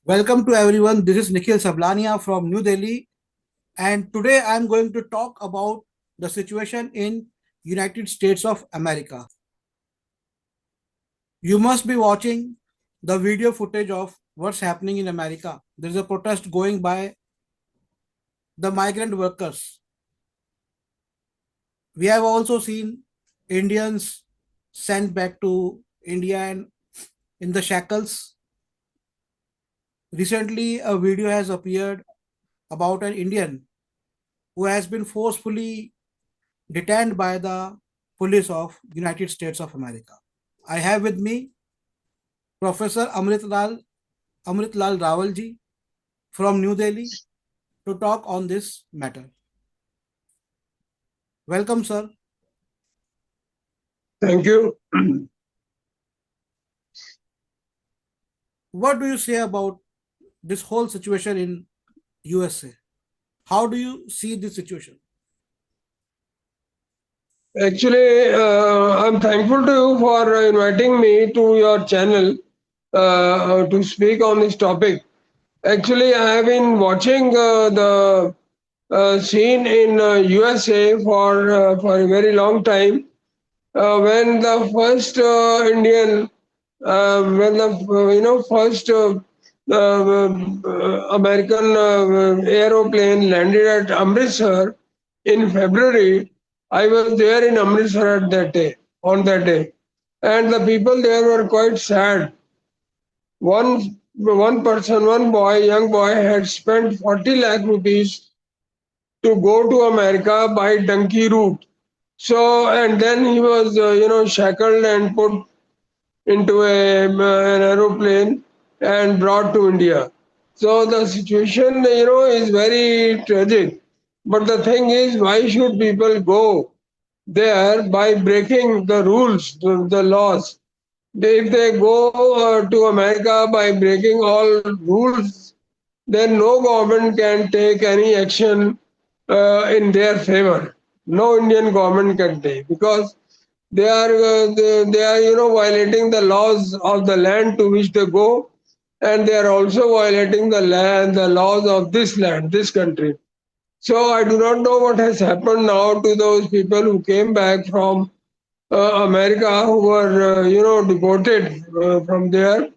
Welcome to everyone. This is Nikhil Sablania from New Delhi, and today I am going to talk about the situation in United States of America. You must be watching the video footage of what's happening in America. There is a protest going by the migrant workers. We have also seen Indians sent back to India and in the shackles. Recently, a video has appeared about an Indian who has been forcefully detained by the police of United States of America. I have with me Professor Amritlal Rawal ji from New Delhi to talk on this matter. Welcome, sir. Thank you. What do you say about this whole situation in USA? How do you see this situation? Actually, I'm thankful to you for inviting me to your channel to speak on this topic. Actually, I have been watching the scene in USA for a very long time. When the first Indian, when the first American aeroplane landed at Amritsar in February, I was there in Amritsar at that day, on that day, and the people there were quite sad. One person, one boy, young boy, had spent 40 lakh rupees to go to America by donkey route. So, and then he was, shackled and put into an aeroplane and brought to India. So the situation, is very tragic. But the thing is, why should people go there by breaking the rules, the laws? If they go to America by breaking all rules, then no government can take any action in their favor. No Indian government can take because they are violating the laws of the land to which they go, and they are also violating the laws of this land, this country. So I do not know what has happened now to those people who came back from America who were deported from there.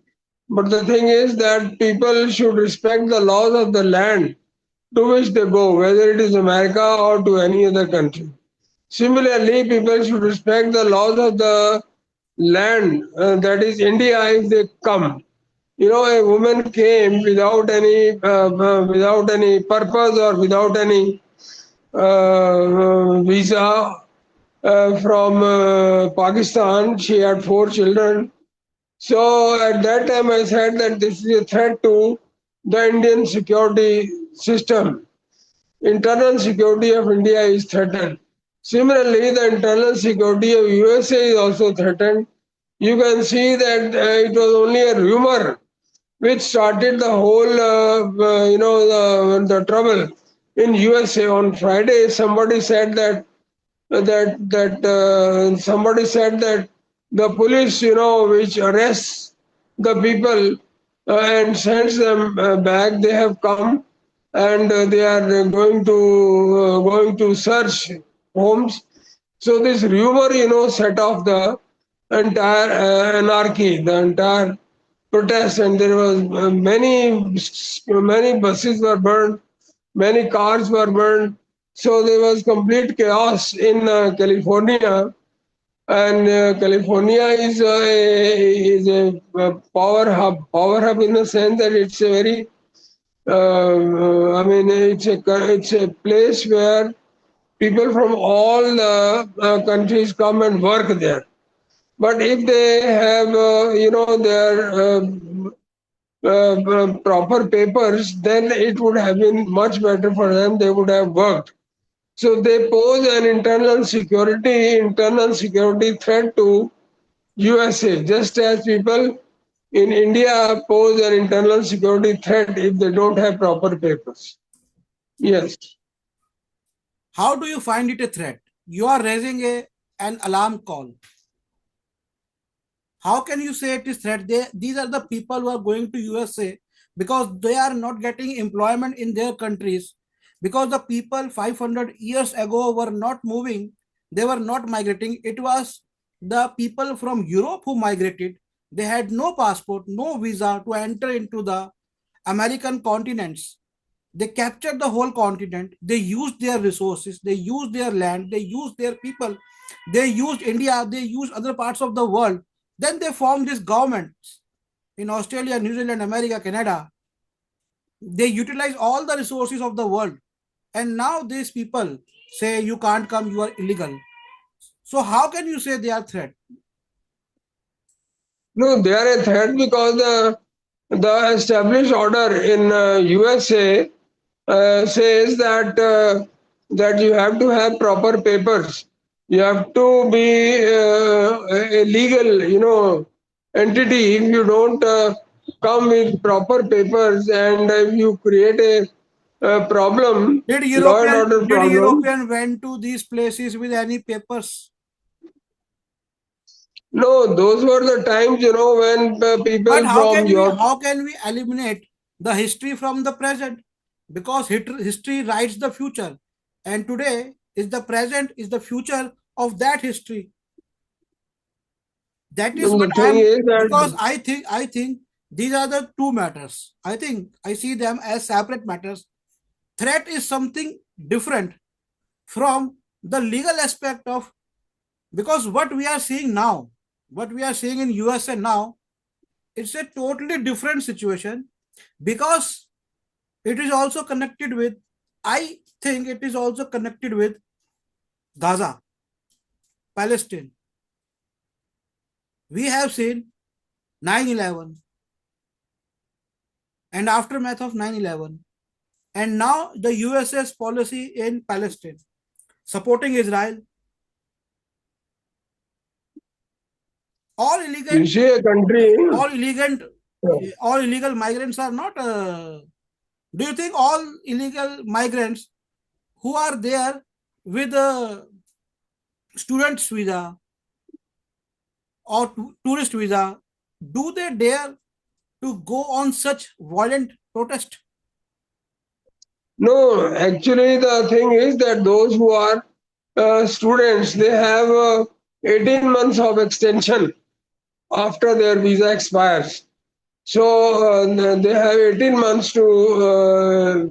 But the thing is that people should respect the laws of the land to which they go, whether it is America or to any other country. Similarly, people should respect the laws of the land, that is India, if they come. A woman came without any purpose or without any visa from Pakistan. She had 4 children. So at that time, I said that this is a threat to the Indian security system. Internal security of India is threatened. Similarly, the internal security of USA is also threatened. You can see that it was only a rumor which started the whole, the trouble in USA. On Friday, somebody said that the police, which arrests the people and sends them back, they have come and they are going to search homes. So this rumor, set off the entire anarchy, the entire protest, and there was many buses were burned, many cars were burned. So there was complete chaos in California, and California is a power hub in the sense that it's a very it's a place where people from all the countries come and work there. But if they have, their proper papers, then it would have been much better for them. They would have worked. So they pose an internal security threat to USA, just as people in India pose an internal security threat if they don't have proper papers. Yes. How do you find it a threat? You are raising an alarm call. How can you say it is threat? These are the people who are going to USA because they are not getting employment in their countries, because the people 500 years ago were not moving, they were not migrating. It was the people from Europe who migrated. They had no passport, no visa to enter into the American continents. They captured the whole continent. They used their resources, they used their land, they used their people, they used India, they used other parts of the world. Then they formed these governments in Australia, New Zealand, America, Canada. They utilize all the resources of the world. And now these people say you can't come, you are illegal. So how can you say they are threat? No, they are a threat because the established order in USA says that you have to have proper papers. You have to be a legal, entity. If you don't come with proper papers, and if you create a problem, Did law and European order did problem. European went to these places with any papers? No, those were the times, when But people from Europe. how can we eliminate the history from the present? Because history writes the future, and today is the present, is the future of that history. That is what The I thing am, is because that I think these are the two matters. I see them as separate matters. Threat is something different from the legal aspect of, because what we are seeing now, what we are seeing in USA now, it's a totally different situation, because it is also connected with, I think it is also connected with Gaza, Palestine. We have seen 9/11 and aftermath of 9/11, and now the US's policy in Palestine, supporting Israel. All illegal, you see a country. all illegal, all illegal migrants are not. Do you think all illegal migrants who are there with a student's visa or tourist visa, do they dare to go on such violent protest? No, actually, the thing is that those who are students, they have 18 months of extension after their visa expires. So they have 18 months to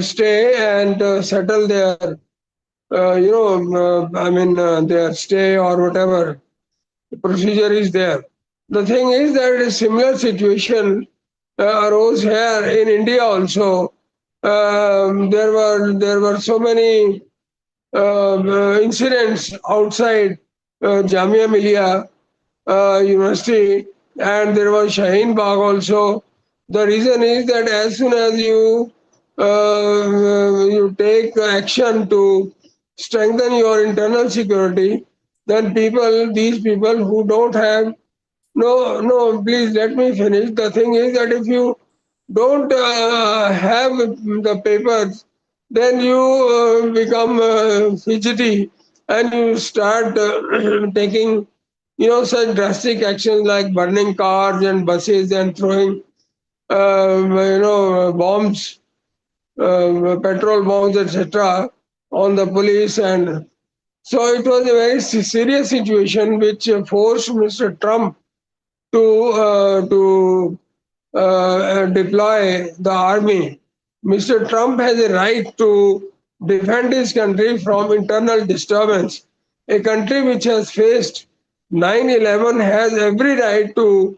stay and settle their, their stay or whatever the procedure is there. The thing is that a similar situation arose here in India also. There were so many incidents outside Jamia Millia University, and there was Shaheen Bagh also. The reason is that as soon as you take action to strengthen your internal security, then these people who don't have, no, please let me finish. The thing is that if you don't have the papers, then you become fidgety, and you start taking, such drastic actions like burning cars and buses and throwing, bombs, petrol bombs, etc., on the police. And so it was a very serious situation which forced Mr. Trump to deploy the army. Mr. Trump has a right to defend his country from internal disturbance. A country which has faced 9/11 has every right to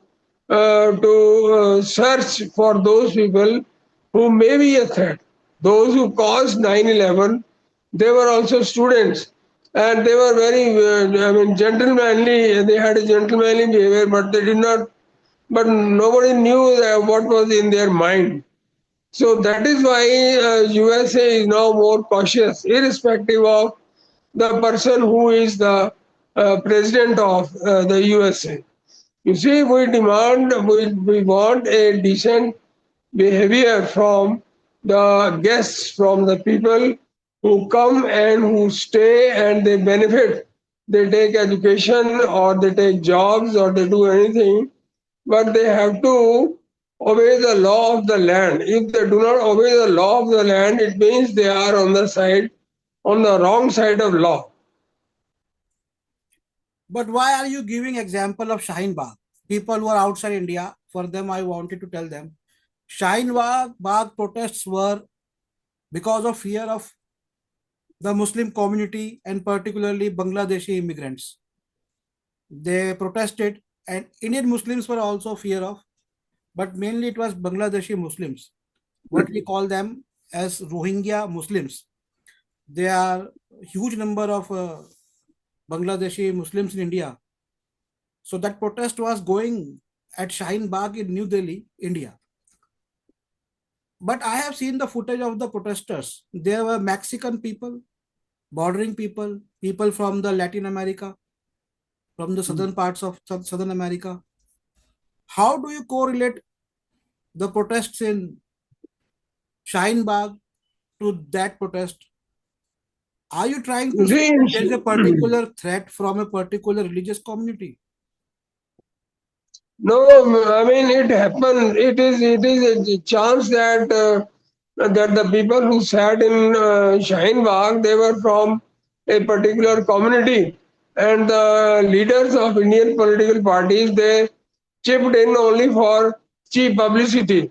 search for those people who may be a threat. Those who caused 9/11, they were also students, and they were very, gentlemanly. They had a gentlemanly behavior, but they did not. But nobody knew what was in their mind. So that is why USA is now more cautious, irrespective of the person who is the president of the USA. You see, we want a decent behavior from the guests, from the people who come and who stay and they benefit. They take education or they take jobs or they do anything, but they have to obey the law of the land. If they do not obey the law of the land, it means they are on the wrong side of law. But why are you giving example of Shaheen Bagh? People who are outside India, for them I wanted to tell them, Shaheen Bagh protests were because of fear of the Muslim community and particularly Bangladeshi immigrants. They protested, and Indian Muslims were also fear of, but mainly it was Bangladeshi Muslims, what we call them as Rohingya Muslims. They are huge number of Bangladeshi Muslims in India. So that protest was going at Shaheen Bagh in New Delhi, India. But I have seen the footage of the protesters. There were Mexican people, bordering people, people from the Latin America, from the southern parts of Southern America. How do you correlate the protests in Shaheen Bagh to that protest? Are you trying You to say see, that there is a particular threat from a particular religious community? no, I mean it happened. It is a chance that that the people who sat in Shaheen Bagh, they were from a particular community, and the leaders of Indian political parties, they chipped in only for cheap publicity.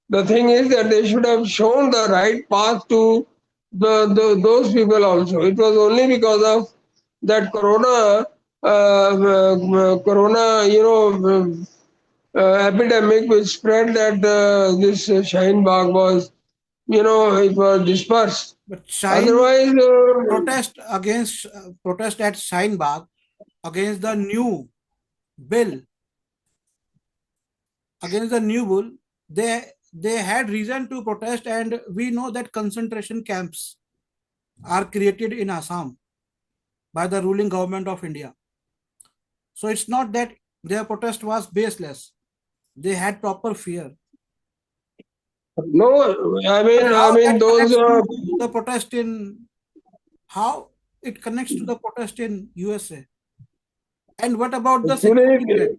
The thing is that they should have shown the right path to those people also. It was only because of that corona, epidemic which spread that this Shaheen Bagh was, it was dispersed. But Shaheen Otherwise, protest at Shaheen Bagh against the new bill, against the new bill, they had reason to protest, and we know that concentration camps are created in Assam by the ruling government of India. So it's not that their protest was baseless. They had proper fear. no, But I how mean that those. connects to the protest in how it connects to the protest in USA? And what about the Actually, security threat?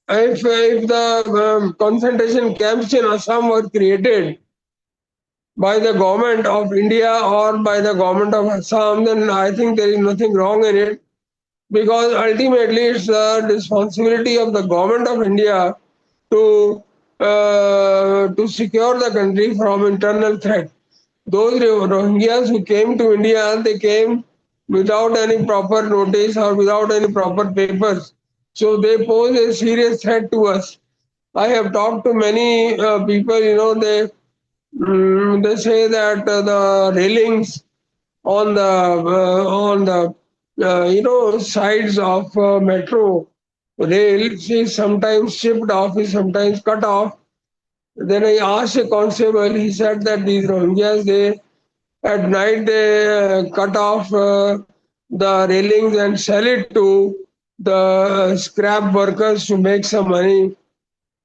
if the concentration camps in Assam were created by the government of India or by the government of Assam, then I think there is nothing wrong in it, because ultimately it's the responsibility of the government of India to secure the country from internal threat. Those Rohingyas who came to India, they came without any proper notice or without any proper papers. So they pose a serious threat to us. I have talked to many people, they say that the railings on the sides of metro rail is sometimes chipped off, is sometimes cut off. Then I asked a constable. He said that these Rohingyas, they at night they cut off the railings and sell it to the scrap workers to make some money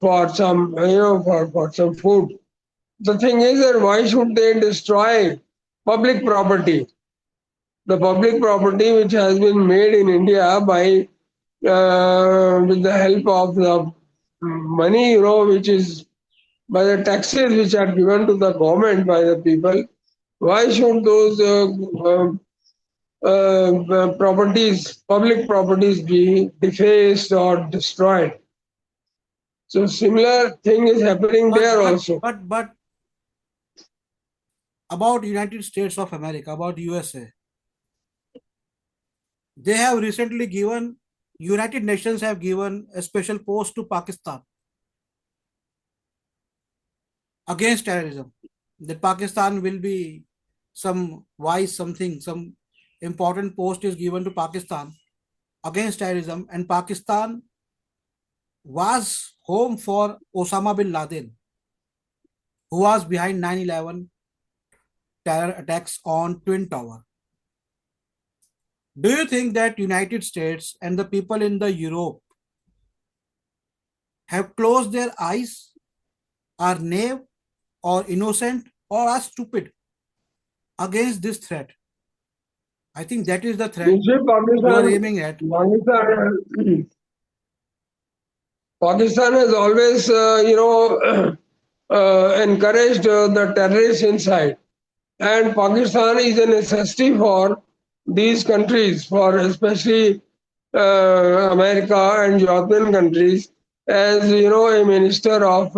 for some for some food. The thing is that why should they destroy public property? The public property which has been made in India by with the help of the money, which is by the taxes which are given to the government by the people. Why should those properties, public properties, be defaced or destroyed? So similar thing is happening But there but also. but about United States of America, about USA, they have recently given United Nations have given a special post to Pakistan against terrorism. That Pakistan will be some wise something, some important post is given to Pakistan against terrorism, and Pakistan was home for Osama bin Laden, who was behind 9/11 terror attacks on Twin Tower. Do you think that United States and the people in the Europe have closed their eyes, are naive or innocent or are stupid against this threat? I think that is the threat You see, you are Pakistan, aiming at. Pakistan, Pakistan has always, encouraged the terrorists inside. And Pakistan is a necessity for these countries, for especially America and European countries. As you know, a minister of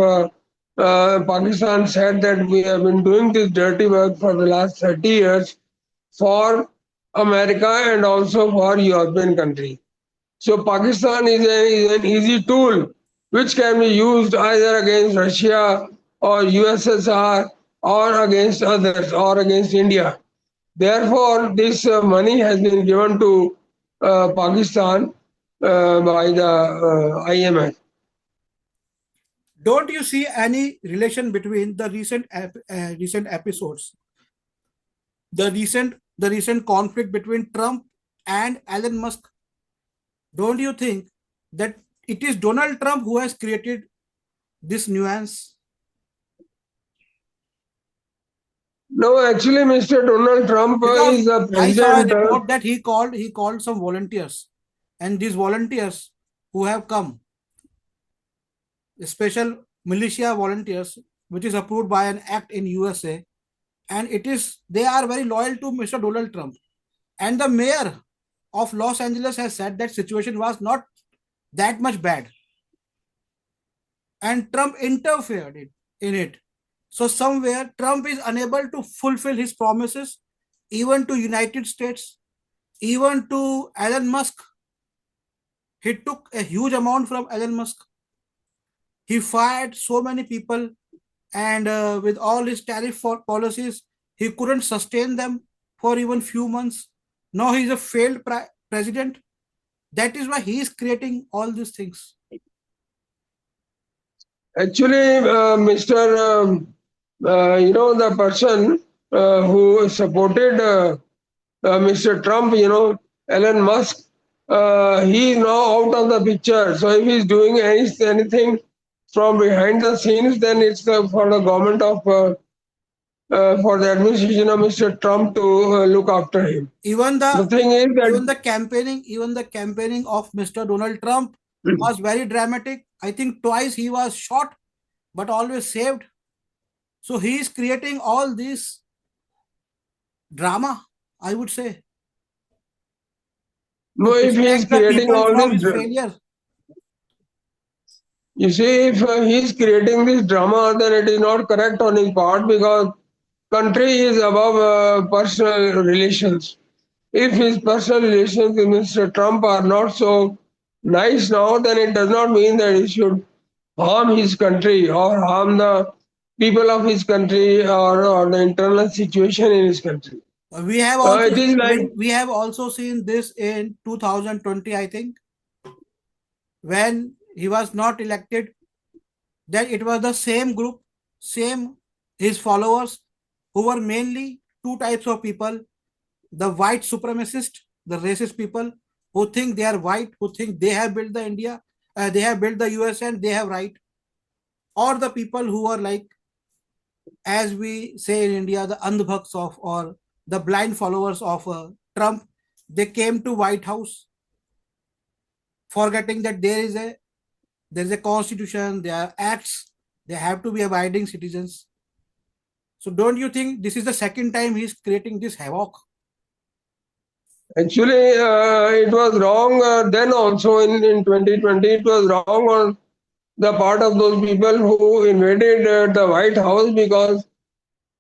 Pakistan said that we have been doing this dirty work for the last 30 years for America and also for European countries. So Pakistan is an easy tool which can be used either against Russia or USSR or against others or against India. Therefore, this money has been given to Pakistan by the IMF. Don't you see any relation between the recent episodes, the recent conflict between Trump and Elon Musk? Don't you think that it is Donald Trump who has created this nuance? No, actually, Mr. Donald Trump Because is the I saw a president. report that he called some volunteers, and these volunteers who have come, special militia volunteers, which is approved by an act in USA, and they are very loyal to Mr. Donald Trump. And the mayor of Los Angeles has said that situation was not that much bad, and Trump interfered in it. So somewhere Trump is unable to fulfill his promises, even to United States, even to Elon Musk. He took a huge amount from Elon Musk. He fired so many people, and with all his tariff policies, he couldn't sustain them for even few months. Now he's a failed president. That is why he is creating all these things. Actually, Mr. The person who supported Mr. Trump, Elon Musk, he is now out of the picture. So if he's doing anything from behind the scenes, then it's for the government of, for the administration of Mr. Trump to look after him. Even The the thing is even that the campaigning of Mr. Donald Trump was very dramatic. I think twice he was shot, but always saved. So he is creating all this drama, I would say, to no, if he is distract the creating people all from this, his failure. you see, if he is creating this drama, then it is not correct on his part because country is above personal relations. If his personal relations with Mr. Trump are not so nice now, then it does not mean that he should harm his country or harm the people of his country or the internal situation in his country. We have also It is like we have also seen this in 2020, I think, when he was not elected. Then it was the same group, same his followers, who were mainly two types of people: the white supremacist, the racist people who think they are white, who think they have built the India, they have built the US and they have right, or the people who are like, as we say in India, the andhbhaks of, or the blind followers of Trump. They came to White House forgetting that there is a constitution, there are acts, they have to be abiding citizens. So don't you think this is the second time he's creating this havoc? actually it was wrong then also in 2020. It was wrong on the part of those people who invaded the White House because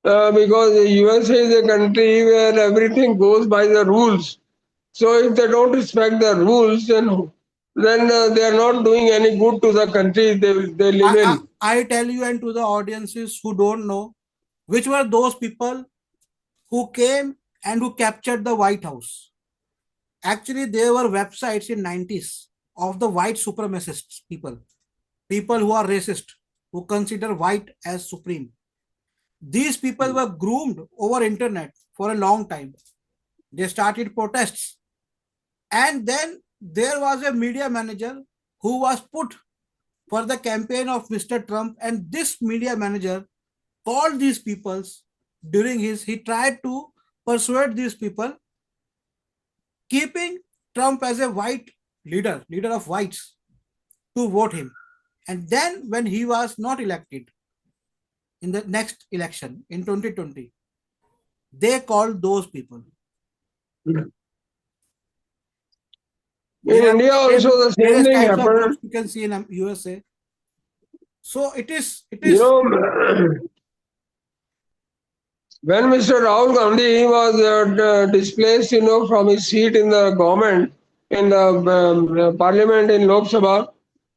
the USA is a country where everything goes by the rules. So if they don't respect the rules, then they are not doing any good to the country they live in. I tell you, and to the audiences who don't know, which were those people who came and who captured the White House. Actually, there were websites in 90s of the white supremacists people who are racist, who consider white as supreme. These people were groomed over internet for a long time. They started protests, and then there was a media manager who was put for the campaign of Mr. Trump, and this media manager called these peoples during he tried to persuade these people, keeping Trump as a white leader of whites, to vote him. And then when he was not elected in the next election in 2020, they called those people. In India also the same Various thing types of happened. groups you can see in USA. So it You is know, when Mr. Rahul Gandhi was displaced, from his seat in the government, in the parliament in Lok Sabha,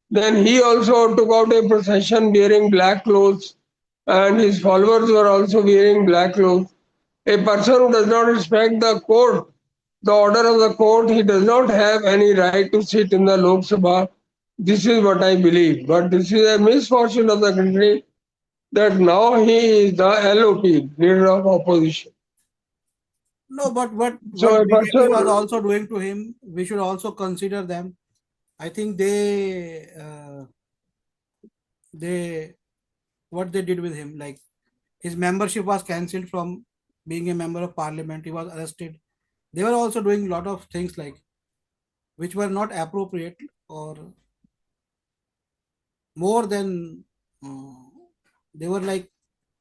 then he also took out a procession wearing black clothes, and his followers were also wearing black clothes. A person who does not respect the court, the order of the court, he does not have any right to sit in the Lok Sabha. This is what I believe. But this is a misfortune of the country that now he is the LOP, leader of opposition. no, but what So a BJP was person, also doing to him, we should also consider them. I think they what they did with him, like his membership was cancelled from being a member of parliament. He was arrested. They were also doing a lot of things like which were not appropriate or more than uh, they were like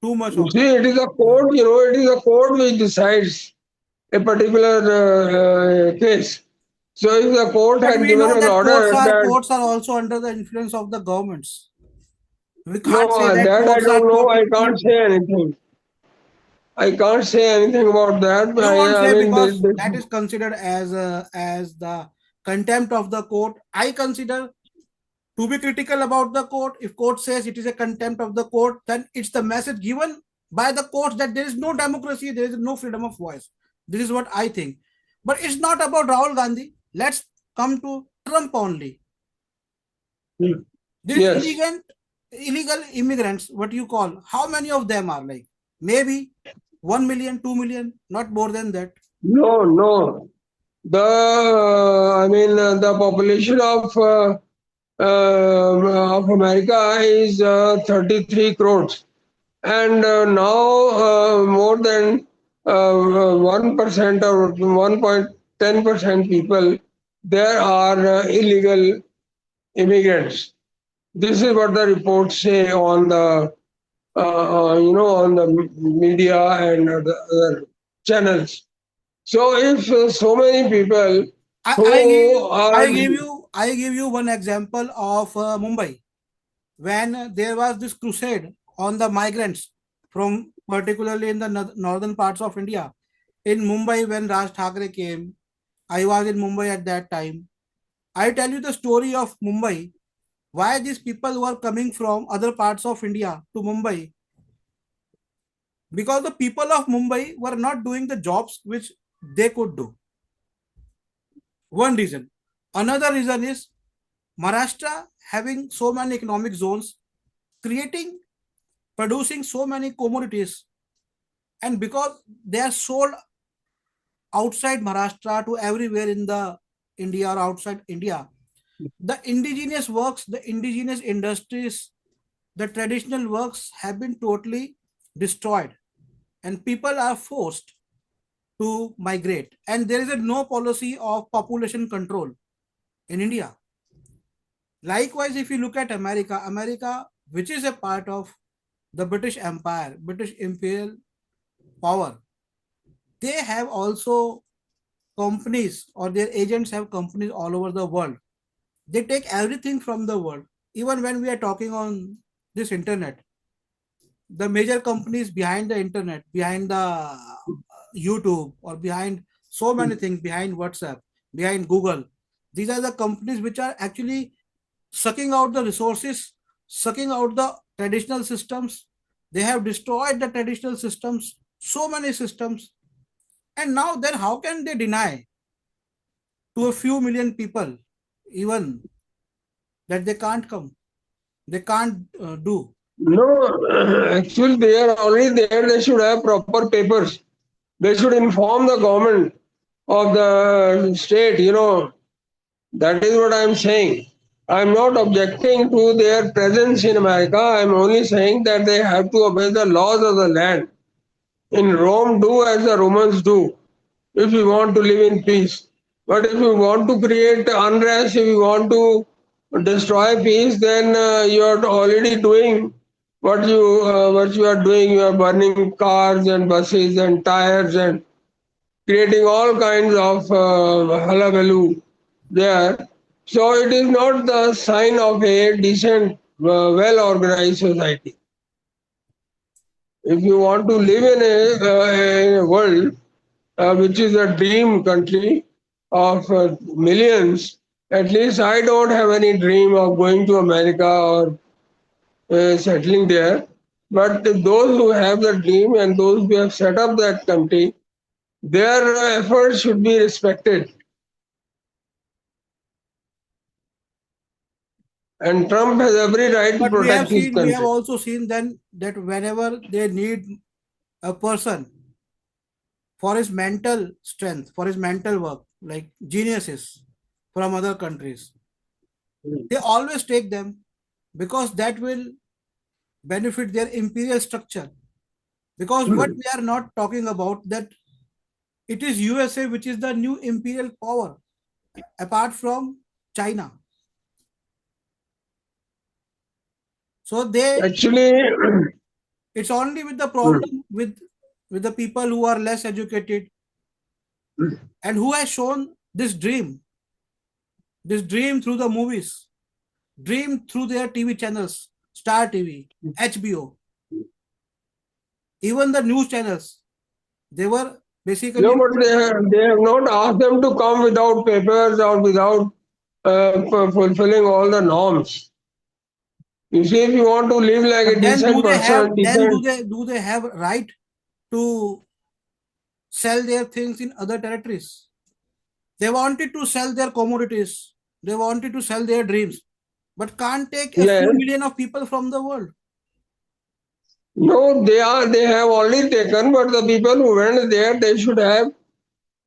too much you of see, that. it is a court, it is a court which decides a particular case. So if the court But had we given know an that order that courts are also under the influence of the governments. We can't say no, that that I courts are don't know, I totally can't neutral. say anything. I can't say anything about that. You won't I say mean, because that is considered as the contempt of the court. I consider to be critical about the court. If court says it is a contempt of the court, then it's the message given by the courts that there is no democracy, there is no freedom of voice. This is what I think. But it's not about Rahul Gandhi. Let's come to Trump only. These yes, illegal immigrants, what you call, how many of them are like? Maybe 1 million, 2 million, not more than that. no, no. The population of America is 33 crores, and now more than 1% or 1.10% people there are illegal immigrants. This is what the reports say on the on the media and the other channels. So if so many people I, I who give are I give you one example of Mumbai when there was this crusade on the migrants from particularly in the northern parts of India. In Mumbai, when Raj Thakre came, I was in Mumbai at that time. I tell you the story of Mumbai, why these people were coming from other parts of India to Mumbai, because the people of Mumbai were not doing the jobs which they could do. One reason. Another reason is Maharashtra having so many economic zones, creating, producing so many commodities, and because they are sold outside Maharashtra to everywhere in the India or outside India, the indigenous works, the indigenous industries, the traditional works have been totally destroyed, and people are forced to migrate. And there is a no policy of population control in India. Likewise, if you look at America, which is a part of the British Empire, British imperial power, they have also companies or their agents have companies all over the world. They take everything from the world. Even when we are talking on this internet, the major companies behind the internet, behind the YouTube, or behind so many things, behind WhatsApp, behind Google, these are the companies which are actually sucking out the resources, sucking out the traditional systems. They have destroyed the traditional systems, so many systems. And now, then, how can they deny to a few million people, even that they can't come, they can't do? no, actually they are already there. They should have proper papers. They should inform the government of the state. That is what I am saying. I am not objecting to their presence in America. I am only saying that they have to obey the laws of the land. In Rome, do as the Romans do if you want to live in peace. But if you want to create unrest, if you want to destroy peace, then you are already doing what you are doing. You are burning cars and buses and tires and creating all kinds of hullabaloo there. So it is not the sign of a decent, well organized society. If you want to live in a world which is a dream country of millions, at least I don't have any dream of going to America or settling there. But those who have the dream and those who have set up that country, their efforts should be respected. And Trump has every right to But protect his we have country. also seen then that whenever they need a person for his mental strength, for his mental work, like geniuses from other countries, they always take them because that will benefit their imperial structure. Because what we are not talking about that it is USA which is the new imperial power apart from China. So they Actually, it's only with the problem with the people who are less educated and who has shown this dream through the movies, dream through their TV channels, Star TV, HBO, even the news channels. They were no, basically but they have not asked them to come without papers or without fulfilling all the norms. You see, if you want to live like but a then decent person, decent, do they have right to sell their things in other territories? They wanted to sell their commodities. They wanted to sell their dreams, but can't take a yes. few million of people from the world. No, they have already taken, but the people who went there, they should have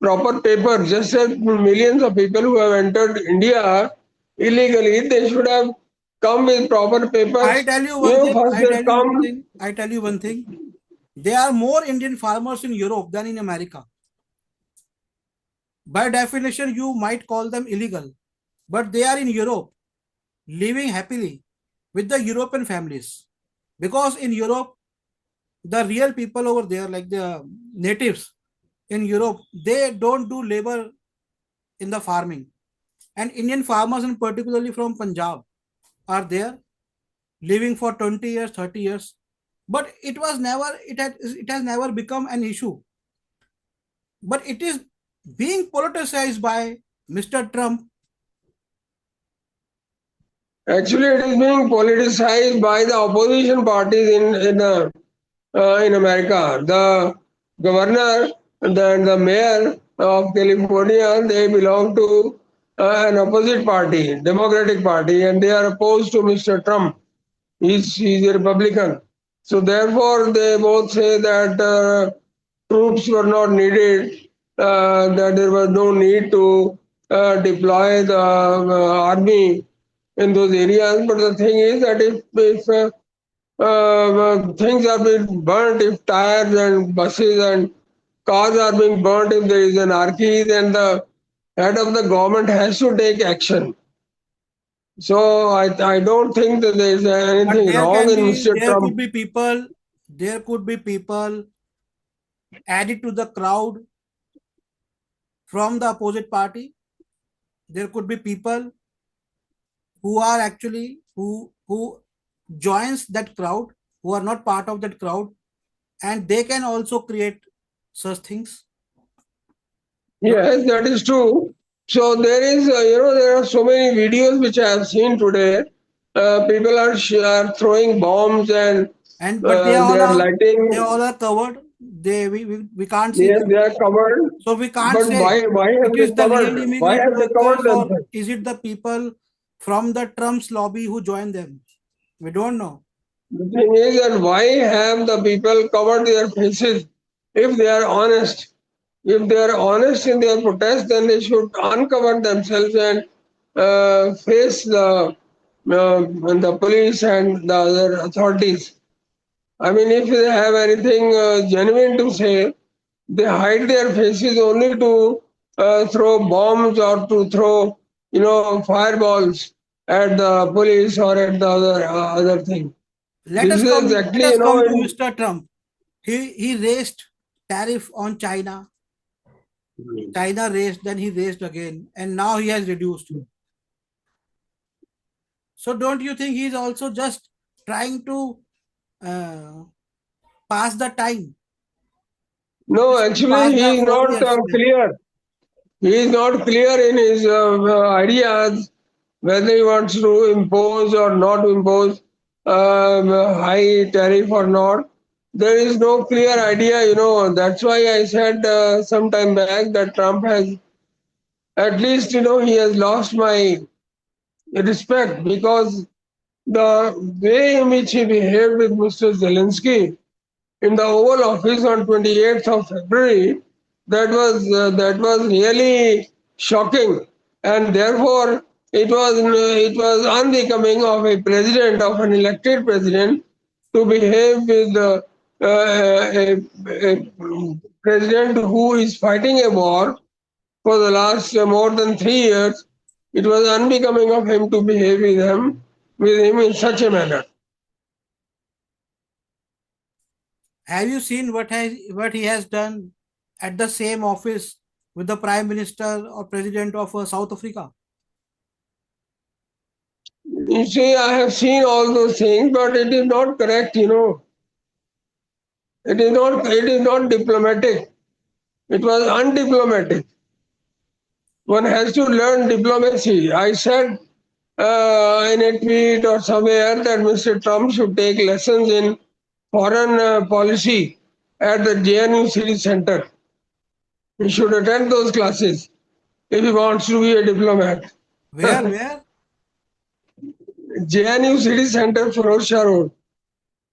proper papers. Just as millions of people who have entered India illegally, they should have come with proper I papers. tell you You one know, thing. first they come. I tell you one thing. There are more Indian farmers in Europe than in America. By definition, you might call them illegal, but they are in Europe, living happily with the European families. Because in Europe, the real people over there, like the natives in Europe, they don't do labor in the farming. And Indian farmers, and particularly from Punjab, are there living for 20 years, 30 years. But it has never become an issue. But it is being politicized by Mr. Trump. Actually, it is being politicized by the opposition parties in America. The governor and the mayor of California, they belong to an opposite party, Democratic Party, and they are opposed to Mr. Trump. He's a Republican. So therefore, they both say that troops were not needed, that there was no need to deploy the army in those areas. But the thing is that if things are being burnt, if tires and buses and cars are being burnt, if there is anarchy, then the head of the government has to take action. So I don't think that there is But anything wrong in Mr. Trump. there could be people added to the crowd from the opposite party. There could be people who are actually who joins that crowd, who are not part of that crowd, and they can also create such things. Don't Yes, that is true. So there is, there are so many videos which I have seen today. People are throwing bombs and and but they are they lighting. all are covered. We can't see Yes, them. they are covered. So we can't But say why have it they is the real covered? Why immigrant have they covered workers or themselves? is it the people from the Trump's lobby who joined them? We don't know. The thing is that why have the people covered their faces if they are honest? If they are honest in their protest, then they should uncover themselves and face the police and the other authorities. I mean, if they have anything genuine to say, they hide their faces only to throw bombs or to throw, fireballs. at the police or at the other thing. This is Let exactly, us come to in, Mr. Trump. He raised tariff on China. China raised, then he raised again, and now he has reduced. So don't you think he's also just trying to uh, pass the time, no, actually, pass he the is 4 years? not clear. He is not clear in his ideas whether he wants to impose or not impose high tariff or not. There is no clear idea. That's why I said some time back that Trump has, at least, he has lost my respect, because the way in which he behaved with Mr. Zelensky in the Oval Office on 28th of February, that was really shocking, and therefore it was unbecoming of a president, of an elected president, to behave with a president who is fighting a war for the last more than 3 years. It was unbecoming of him to behave with him in such a manner. Have you seen what he has done at the same office with the Prime Minister or President of South Africa? You see, I have seen all those things, but it is not correct. It is not diplomatic. It was undiplomatic. One has to learn diplomacy. I said in a tweet or somewhere that Mr. Trump should take lessons in foreign policy at the JNU City Center. He should attend those classes if he wants to be a diplomat. Where JNU City Center, Ferozshah Road,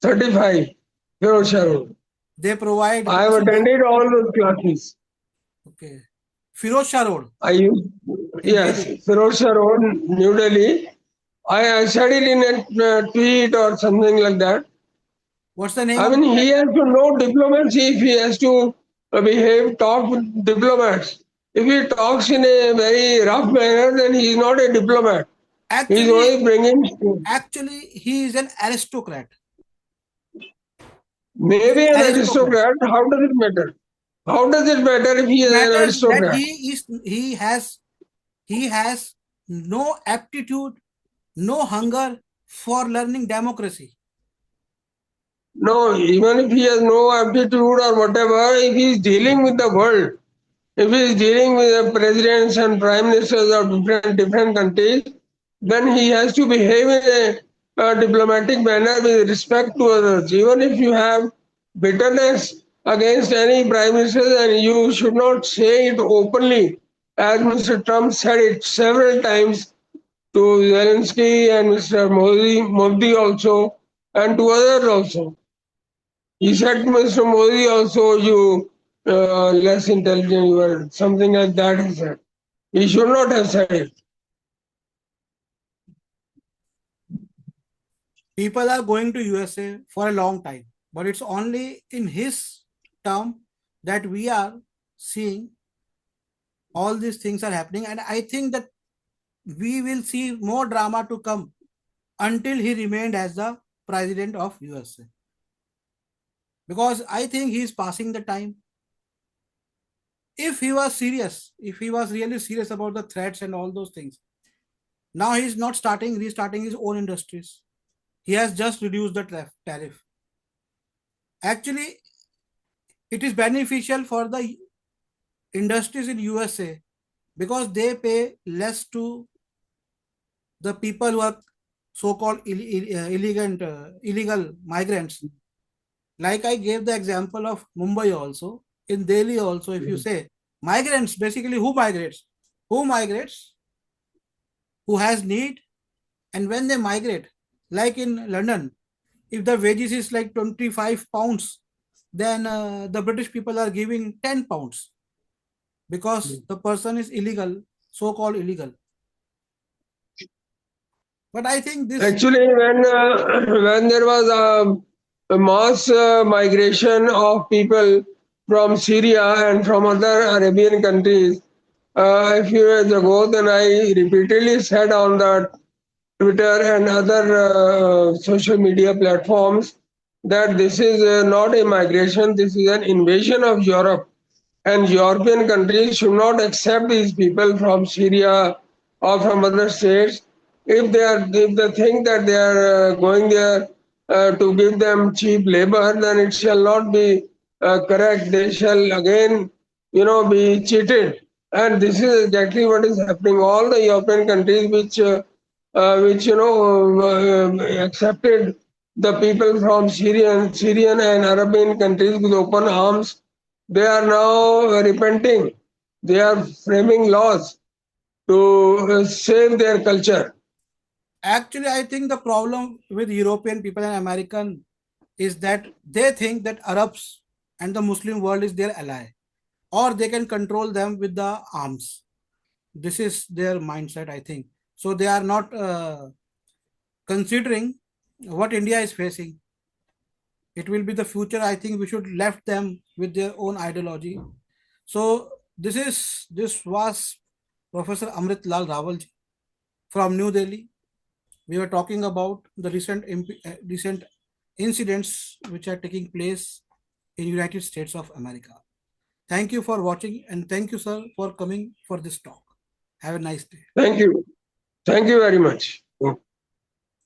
35, Ferozshah Road. they provide I have attended all those classes. okay, Firozshah Road I used, in yes, Delhi. Ferozshah Road, New Delhi. I said it in a tweet or something like that. What's the name I of mean, the he has to know diplomacy if he has to talk with diplomats. If he talks in a very rough manner, then he is not a diplomat. He is actually only bringing, actually he is an aristocrat. He's maybe an an aristocrat. aristocrat. How does it matter? How does it matter if he It is an matters that aristocrat? he has no aptitude, no hunger for learning democracy. No, even if he has no aptitude or whatever, if he is dealing with the world, if he is dealing with the presidents and prime ministers of different countries, then he has to behave in a diplomatic manner with respect to others. Even if you have bitterness against any prime minister, then you should not say it openly, as Mr. Trump said it several times to Zelensky and Mr. Modi also, and to others also. He said, Mr. Modi, also, you less intelligent, you are something like that, he said. He should not have said it. People are going to USA for a long time, but it's only in his term that we are seeing all these things are happening, and I think that we will see more drama to come until he remained as the president of USA, because I think he is passing the time. If he was serious, if he was really serious about the threats and all those things, now he's not restarting his own industries. He has just reduced the tariff. Actually, it is beneficial for the industries in USA because they pay less to the people who are so-called illegal migrants. Like I gave the example of Mumbai also. In Delhi also, if you say migrants, basically who migrates? Who migrates? Who has need? And when they migrate, like in London, if the wages is like 25 pounds, then the British people are giving 10 pounds because the person is illegal, so-called illegal. But I think this Actually, when there was a mass migration of people from Syria and from other Arabian countries a few years ago, then I repeatedly said on that Twitter and other social media platforms that this is not a migration, this is an invasion of Europe. And European countries should not accept these people from Syria or from other states. If they think that they are going there to give them cheap labor, then it shall not be correct. They shall again, be cheated. And this is exactly what is happening. All the European countries which accepted the people from Syrian and Arabian countries with open arms, they are now repenting. They are framing laws to save their culture. Actually, I think the problem with European people and American is that they think that Arabs and the Muslim world is their ally, or they can control them with the arms. This is their mindset, I think. So they are not considering what India is facing. It will be the future. I think we should left them with their own ideology. So this was Professor Amritlal Rawal ji from New Delhi. We were talking about the recent incidents which are taking place in United States of America. Thank you for watching, and thank you, sir, for coming for this talk. Have a nice day. Thank you. Thank you very much.